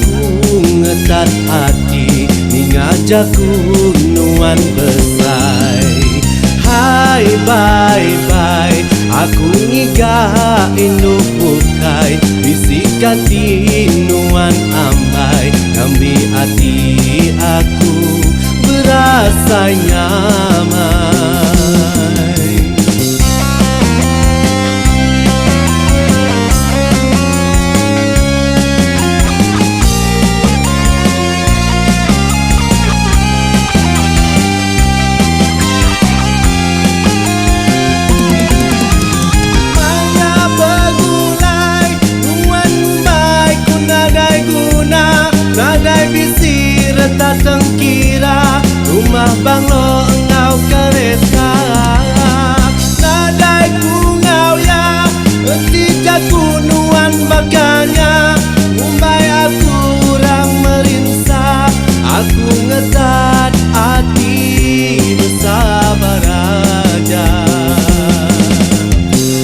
aku ngetat hati ni ngajakku nuan besai. Hai bye bye, aku ngiga inu pukai bisikan nuan ambai ngambi hati aku berasa nyaman. Nagai bisi reta tengkira rumah banglo engau kereta. Nagai kungau ya tidak kunuan baganya Mumbai aku orang merinsa. Aku ngetat hati bersabar aja.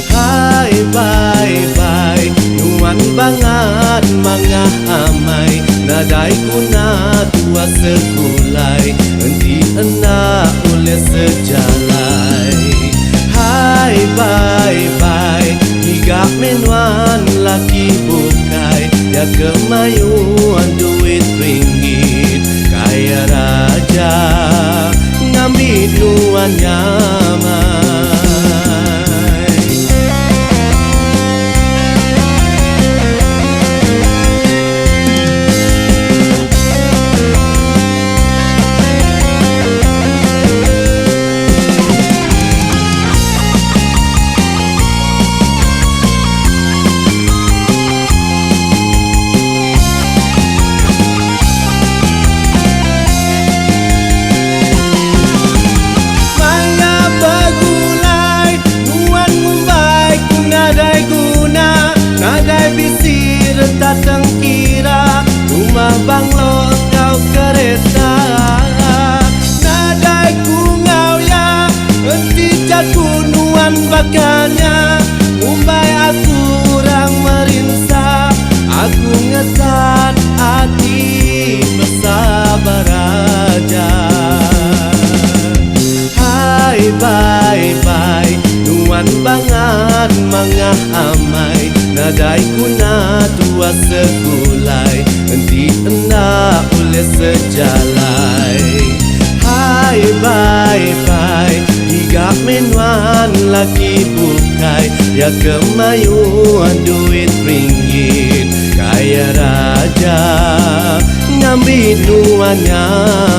Hai bye bye nuan bangat mangah amai nadai kuna tua sekulai enti enak oleh sejalai. Hai bye bye hingga menuan laki bukai ya kemayuan duit ringgit kaya raja ngambil nuan nyaman. Nagai bisi reta tengkira rumah banglo engkau kereta. Nagai kungau ya tidak kunuan baganya Mumbai aku orang merinsa. Aku ngetat hati bersabar aja. Hai bye bye nuan bangat mangah amai nadai kuna tua sekulai enti enak oleh sejalai. Hai bye bye hingga menuan laki bukai ya kemayuan duit ringgit kaya raja ngambil nuan nyaman.